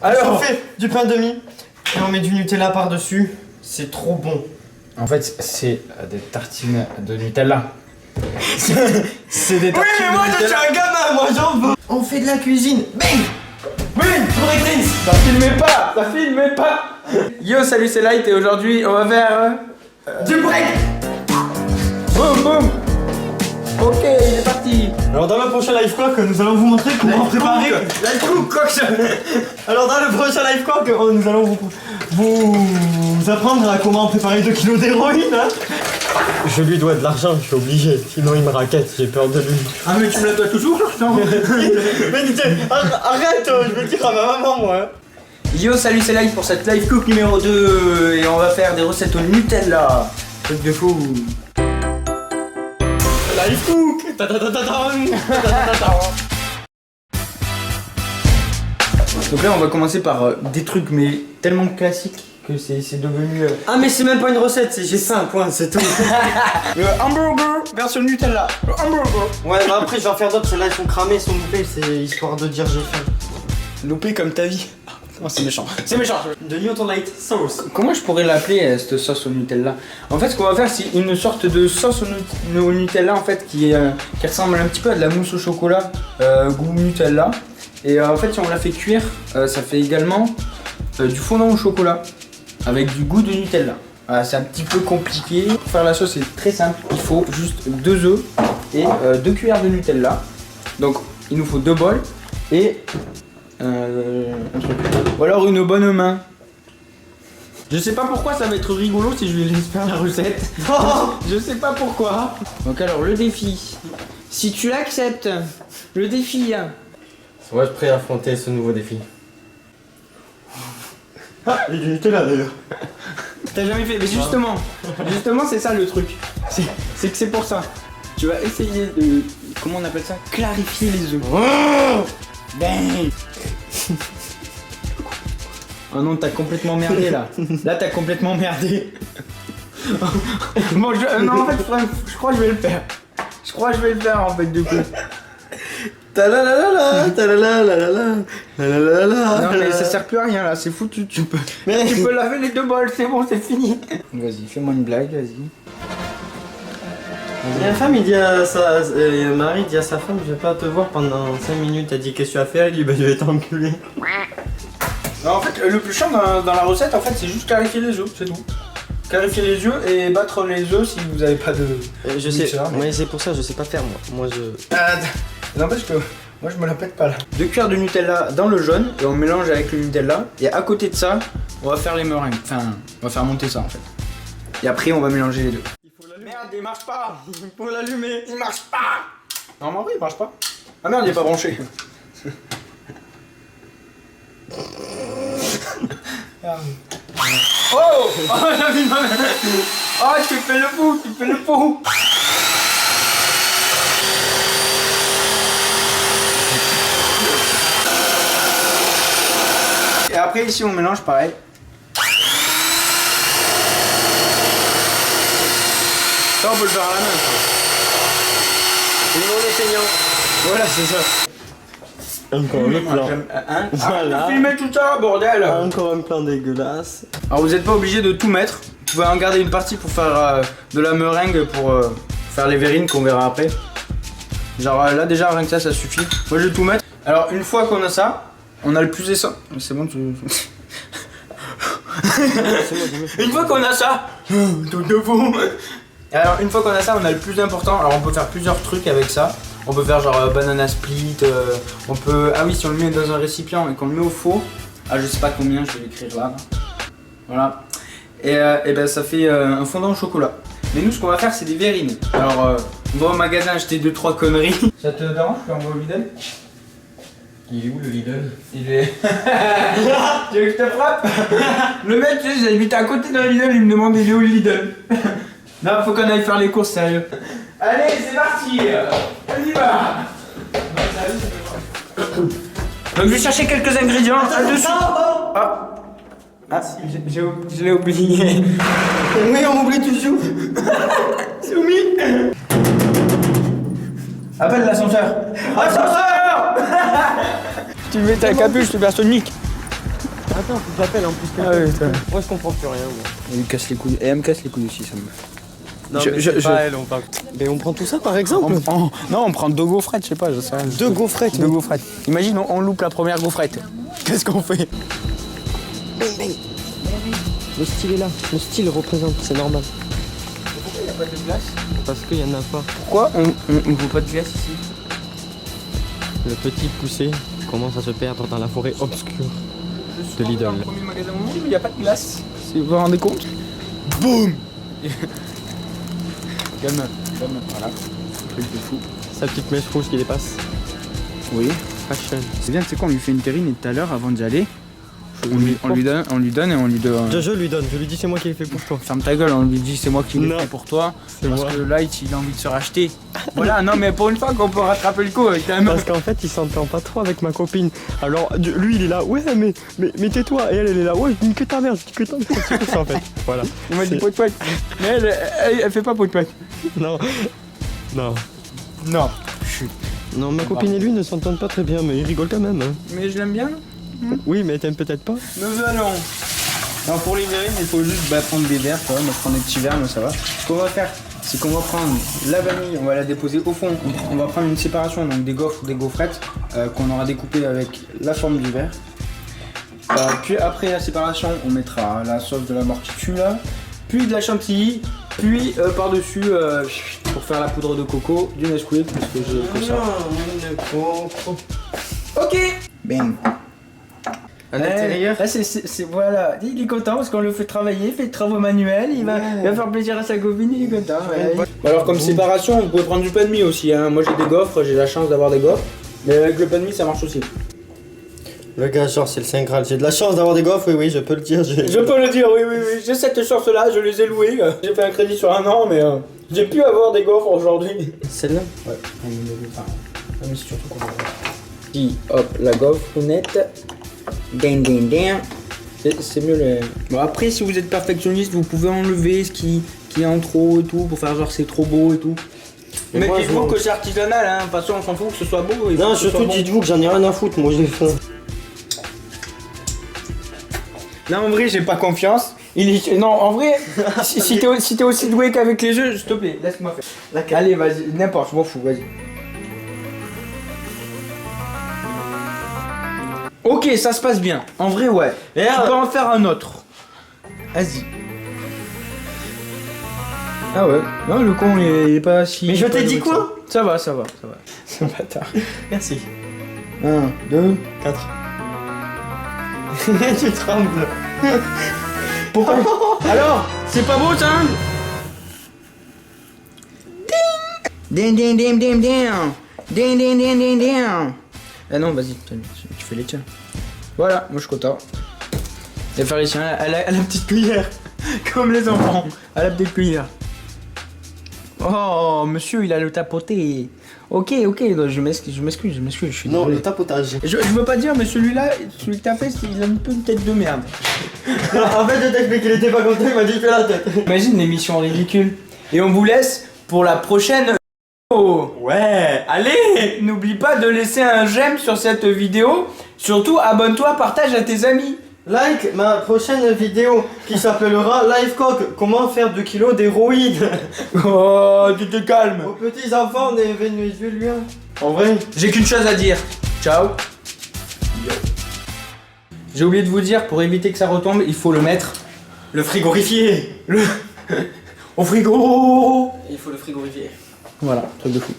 Alors, on fait du pain demi et on met du Nutella par-dessus. C'est trop bon. En fait, c'est des tartines de Nutella. C'est des tartines Oui, mais moi, de je suis Nutella. un gamin, moi, j'en veux. On fait de la cuisine. Bang. Oui, breakdance. Ça filmait pas, ça filmait pas. Yo, salut, c'est Light et aujourd'hui, on va faire... Du break. Boum, boum. Ok, il est parti. Alors, dans le prochain live cook, nous allons vous montrer comment préparer. Light cook, coq. Alors, dans le prochain live cook, nous allons vous apprendre à comment préparer 2 kilos d'héroïne. Hein. Je lui dois de l'argent, je suis obligé, sinon il me raquette, j'ai peur de lui. Ah, mais tu me la dois toujours, non? Mais arrête, je vais le dire à ma maman, moi. Yo, salut, c'est Light pour cette live cook numéro 2 et on va faire des recettes au Nutella. Truc de fou. Live cook. Donc là, on va commencer par des trucs mais tellement classiques que c'est devenu Ah, mais c'est même pas une recette, c'est j'ai faim, point, c'est tout. le hamburger version Nutella. Le hamburger. Ouais, mais après je vais en faire d'autres, celles-là elles sont cramées, elles sont loupées, c'est histoire de dire j'ai faim. Loupé comme ta vie. Oh, c'est méchant. C'est méchant. De Newton Light sauce. Comment je pourrais l'appeler cette sauce au Nutella? En fait, ce qu'on va faire, c'est une sorte de sauce au Nutella en fait qui ressemble un petit peu à de la mousse au chocolat goût Nutella. Et en fait, si on la fait cuire, ça fait également du fondant au chocolat avec du goût de Nutella. Voilà, c'est un petit peu compliqué. Pour faire la sauce, c'est très simple. Il faut juste 2 œufs et 2 cuillères de Nutella. Donc, il nous faut 2 bols et un truc. Ou alors une bonne main. Je sais pas pourquoi ça va être rigolo si je lui laisse faire la recette. Je sais pas pourquoi. Donc alors le défi. Si tu l'acceptes, le défi. Moi je suis prêt à affronter ce nouveau défi. Ah, il y a du Nutella d'ailleurs. T'as jamais fait. Mais justement c'est ça le truc. C'est que c'est pour ça. Tu vas essayer de. Comment on appelle ça? Clarifier les œufs. Bang. Oh non, t'as complètement merdé là. Là, t'as complètement merdé. Bon, non, en fait, je crois que je vais le faire. Je crois que je vais le faire en fait, du coup. Ta-la-la-la-la, ta-la-la-la-la, ta-la-la-la. Non, mais ça sert plus à rien là, c'est foutu. Tu peux laver les 2 bols, c'est bon, c'est fini. Vas-y, fais-moi une blague, vas-y. La femme, il dit à sa... Marie dit à sa femme, je vais pas te voir pendant 5 minutes. Elle dit, qu'est-ce que tu as fait? Elle dit, bah je vais t'enculer. Non, en fait, le plus chiant dans la recette, en fait, c'est juste clarifier les œufs, c'est tout. Clarifier les œufs et battre les œufs si vous avez pas de. Je sais, mixeur, mais c'est pour ça, je sais pas faire moi. Moi je... N'empêche que moi je me la pète pas là. 2 cuillères de Nutella dans le jaune et on mélange avec le Nutella. Et à côté de ça, on va faire les meringues. Enfin, on va faire monter ça en fait. Et après, on va mélanger les deux. Merde, il marche pas. Il faut l'allumer. Il marche pas. Non, mais en vrai, il marche pas. Ah merde, il est pas branché. Oh, oh, j'ai vu ma main. Oh, tu fais le fou, tu fais le fou. Et après, ici, on mélange pareil. Ça, on peut le faire à la main. Tout le monde est saignant. Voilà, c'est ça. Encore le plan. Voilà. Filmez tout ça, bordel. Encore un plan dégueulasse. Alors, vous n'êtes pas obligé de tout mettre. Vous pouvez en garder une partie pour faire de la meringue pour faire les verrines qu'on verra après. Genre là, déjà, rien que ça suffit. Moi, je vais tout mettre. Alors, une fois qu'on a ça, on a le plus essentiel. C'est bon, tu. Une fois qu'on a ça, tout de fou. Alors une fois qu'on a ça, on a le plus important. Alors on peut faire plusieurs trucs avec ça. On peut faire genre banana split. On peut. Ah oui, si on le met dans un récipient et qu'on le met au four. Ah je sais pas combien, je vais l'écrire là. Voilà. Et ben ça fait un fondant au chocolat. Mais nous ce qu'on va faire c'est des verrines. Alors on va au magasin acheter 2-3 conneries. Ça te dérange quand on va au Lidl? Il est où le Lidl? Il est. Tu veux que je te frappe? Le mec, tu sais, j'habite à côté d'un Lidl, il me demande il est où le Lidl? Non, faut qu'on aille faire les courses, sérieux. Allez, c'est parti! On y va! Donc, je vais chercher quelques ingrédients. Là-dessus. Ah! Ah, je l'ai oublié. Oui, on oublie toujours. Soumis! Appelle l'ascenseur! Ascenseur! Tu mets ta capuche supersonique. Attends, faut que j'appelle en plus. Ah ouais, putain. Moi je comprends plus rien. Moi. Elle me casse les couilles. Et elle me casse les couilles aussi, ça me. Non, mais c'est pas elle, on parle. Mais on prend tout ça par exemple. Non, on prend 2 gaufrettes, je sais pas, je sais rien. 2 gaufrettes. 2 gaufrettes. Imagine, on loupe la première gaufrette. Qu'est-ce qu'on fait? Le style est là. Le style représente, c'est normal. Pourquoi il n'y a pas de glace? Parce qu'il y en a pas. Pourquoi on ne voit pas de glace ici? Le petit poussé commence à se perdre dans la forêt obscure. Je suis dans le premier magasin au monde, mais il n'y a pas de glace. Si vous vous rendez compte? Boum. Calme, voilà. Truc de fou. Sa petite mèche rouge qui dépasse. Oui. Fashion. C'est bien, tu sais quoi, on lui fait une terrine et tout à l'heure, avant d'y aller, on lui donne et on lui donne. Je lui donne, je lui dis c'est moi qui l'ai fait pour toi. Ferme ta gueule, on lui dit c'est moi qui l'ai fait pour toi. Parce moi. que le light il a envie de se racheter. Voilà, non mais pour une fois qu'on peut rattraper le coup avec la main. Parce qu'en fait il s'entend pas trop avec ma copine. Alors lui il est là, ouais mais tais-toi. Et elle est là, ouais je dis que ta mère, je dis que ta mère. C'est tout ça en fait. Voilà. Il m'a dit poète poète. Mais elle fait pas poète poète. Non. Non. Non. Chut. Non, ma copine et lui ne s'entendent pas très bien, mais ils rigolent quand même. Hein. Mais je l'aime bien. Oui, mais t'aimes peut-être pas. Nous allons. Non, pour les verrines, il faut juste prendre des verres, quoi. On va prendre des petits verres, mais ça va. Ce qu'on va faire, c'est qu'on va prendre la vanille, on va la déposer au fond. On va prendre une séparation, donc des gaufres ou des gaufrettes qu'on aura découpées avec la forme du verre. Puis après la séparation, on mettra la sauce de la morticula, puis de la chantilly, puis par-dessus, pour faire la poudre de coco, du Nesquik, parce que j'ai que ça. Ok. Bang. À l'intérieur. Là, voilà, il est content parce qu'on le fait travailler, fait de travaux manuels, il va faire plaisir à sa copine, il est content. Ouais. Alors comme séparation, vous pouvez prendre du pain de mie aussi. Hein. Moi j'ai des gaufres, j'ai la chance d'avoir des gaufres, mais avec le pain de mie ça marche aussi. Le gars, genre, c'est le Saint Graal. J'ai de la chance d'avoir des gaufres, oui, je peux le dire. Je peux le dire, oui, j'ai cette chance-là, je les ai louées. J'ai fait un crédit sur 1 an, mais j'ai pu avoir des gaufres aujourd'hui. Celle-là? Ouais, mais c'est surtout qu'on va voir. Puis, hop, la gaufre nette. Ding ding ding. C'est mieux le. Bon, après, si vous êtes perfectionniste, vous pouvez enlever ce qui est en trop et tout pour faire genre c'est trop beau et tout. Mais dites-vous que c'est artisanal, hein. De toute façon, on s'en fout que ce soit beau. Non, surtout dites-vous que j'en ai rien à foutre, moi j'ai faim. Là, en vrai, j'ai pas confiance. Non, en vrai, si t'es aussi doué qu'avec les jeux, s'il te plaît, laisse-moi faire. Allez, vas-y, n'importe, je m'en fous, vas-y. Ok, ça se passe bien. En vrai, ouais. Tu peux en faire un autre. Vas-y. Ah ouais. Non, le con, il est pas si... Mais je t'ai dit quoi? Ça va. C'est un bâtard. Merci. 1, 2, 4. Tu trembles. Pourquoi? Alors, c'est pas beau ça? Ding ding ding ding ding. Ding ding ding ding ding. Ah non, vas-y, tu fais les tiens. Voilà, moi je suis content. Elle va faire les tiens à la petite cuillère. Comme les enfants, à la petite cuillère. Oh, monsieur, il a le tapoté. Ok, je m'excuse, je suis Non, désolé. le tapotage. Je veux pas dire, mais celui-là, celui que t'as fait, il a un peu une tête de merde. En fait, je t'explique qu'il était pas content, il m'a dit fais la tête. Imagine l'émission ridicule. Et on vous laisse pour la prochaine. Oh. Ouais, allez. N'oublie pas de laisser un j'aime sur cette vidéo. Surtout, abonne-toi, partage à tes amis. Like ma prochaine vidéo qui s'appellera Lifecock, comment faire 2 kilos d'héroïne. Oh, tu te calmes. Aux petits enfants des Vénézuéliens. En vrai. J'ai qu'une chose à dire. Ciao. J'ai oublié de vous dire, pour éviter que ça retombe, il faut le mettre. Le frigorifier. Au frigo. Il faut le frigorifier. Voilà, truc de fou.